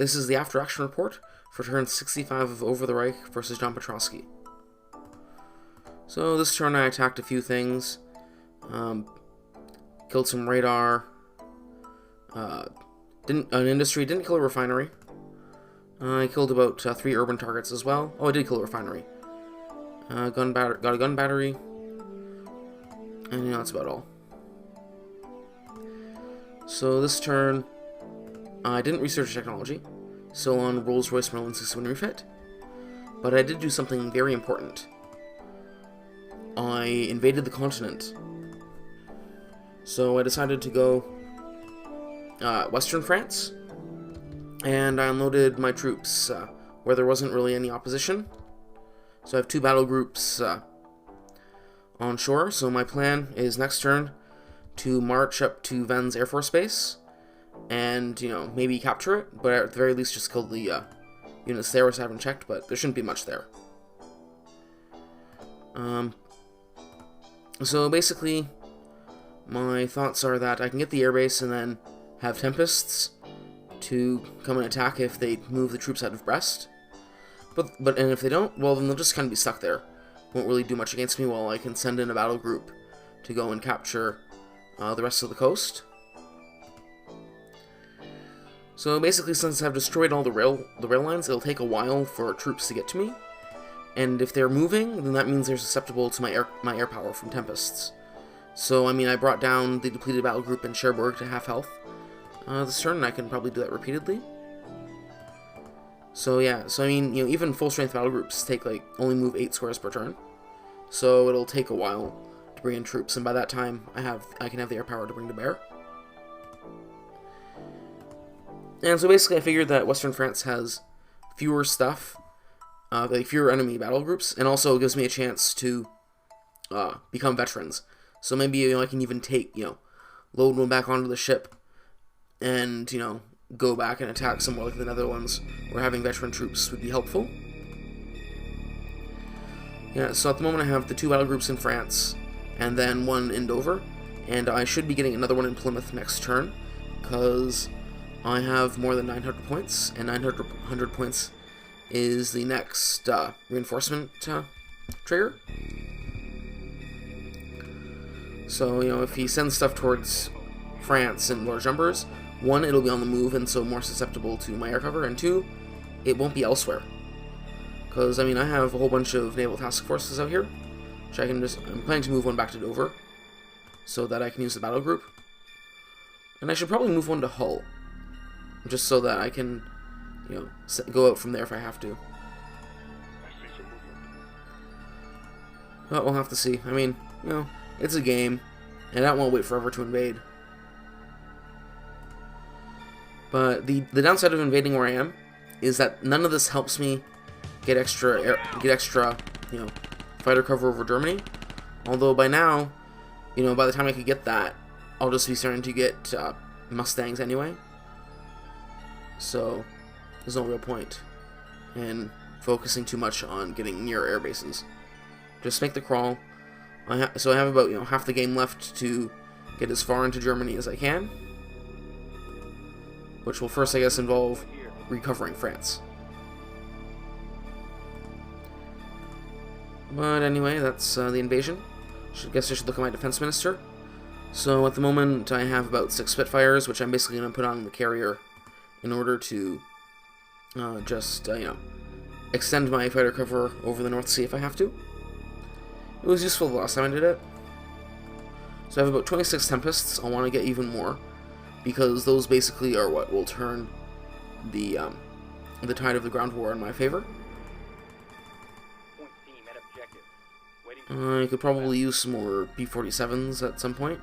this is the after-action report for turn 65 of Over the Reich versus John Petrosky. So this turn I attacked a few things, killed some radar, an industry, didn't kill a refinery. I killed about 3 urban targets as well. Oh, I did kill a refinery. Got a gun battery, and that's about all. So this turn, I didn't research technology, still on Rolls-Royce Merlin 61 refit, but I did do something very important. I invaded the continent. So I decided to go Western France, and I unloaded my troops where there wasn't really any opposition. So I have 2 battle groups on shore, so my plan is next turn to march up to Venn's Air Force Base and, maybe capture it, but at the very least just kill the units there, which I haven't checked, but there shouldn't be much there. So basically, my thoughts are that I can get the airbase and then have Tempests to come and attack if they move the troops out of Brest. But if they don't, well, then they'll just kind of be stuck there. Won't really do much against me while I can send in a battle group to go and capture the rest of the coast. So basically, since I've destroyed all the rail lines, it'll take a while for troops to get to me. And if they're moving, then that means they're susceptible to my air power from Tempests. So, I brought down the depleted battle group in Cherbourg to half health this turn, and I can probably do that repeatedly. So yeah, even full-strength battle groups only move 8 squares per turn. So it'll take a while to bring in troops, and by that time, I can have the air power to bring to bear. And so basically, I figured that Western France has fewer stuff, fewer enemy battle groups, and also gives me a chance to become veterans. So maybe I can even take load one back onto the ship, and go back and attack somewhere like the Netherlands, where having veteran troops would be helpful. Yeah, so at the moment I have the 2 battle groups in France, and then 1 in Dover, and I should be getting another one in Plymouth next turn, because I have more than 900 points, and 900 points is the next reinforcement trigger. So, if he sends stuff towards France in large numbers, 1, it'll be on the move and so more susceptible to my air cover, and 2, it won't be elsewhere. Because, I have a whole bunch of naval task forces out here, which I'm planning to move 1 back to Dover, so that I can use the battle group. And I should probably move 1 to Hull, just so that I can, go out from there if I have to. But we'll have to see. It's a game, and I don't want to wait forever to invade. But the downside of invading where I am is that none of this helps me get extra fighter cover over Germany. Although by now, by the time I could get that, I'll just be starting to get Mustangs anyway. So there's no real point in focusing too much on getting near air bases. Just make the crawl. So I have about half the game left to get as far into Germany as I can, which will first, I guess, involve recovering France. But anyway, that's the invasion. I guess I should look at my defense minister. So at the moment, I have about 6 Spitfires, which I'm basically going to put on the carrier in order to extend my fighter cover over the North Sea if I have to. It was useful the last time I did it. So I have about 26 Tempests. I want to get even more, because those basically are what will turn the tide of the ground war in my favor. I could probably use some more B-47s at some point.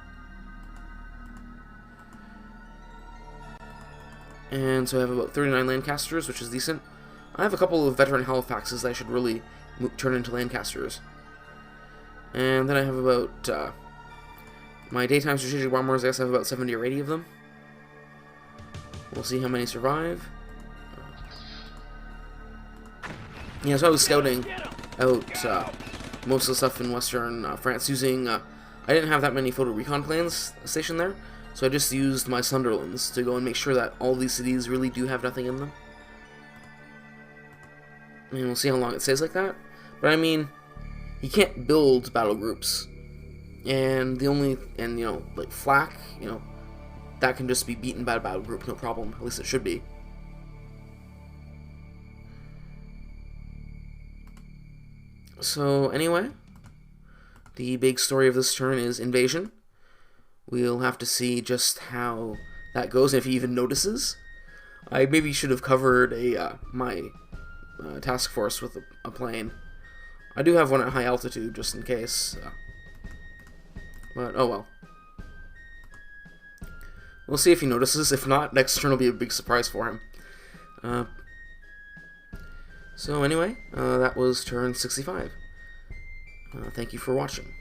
And so I have about 39 Lancasters, which is decent. I have a couple of veteran Halifaxes that I should really turn into Lancasters. And then I have about my daytime strategic bombers. I guess I have about 70 or 80 of them. We'll see how many survive. Yeah, so I was scouting out most of the stuff in Western France using... I didn't have that many photo recon planes stationed there, so I just used my Sunderlands to go and make sure that all these cities really do have nothing in them. And we'll see how long it stays like that. But I mean, he can't build battle groups. And like flak, that can just be beaten by a battle group, no problem. At least it should be. So anyway, the big story of this turn is invasion. We'll have to see just how that goes, and if he even notices. I maybe should have covered my task force with a plane. I do have one at high altitude, just in case. But, oh well. We'll see if he notices. If not, next turn will be a big surprise for him. So anyway, that was turn 65. Thank you for watching.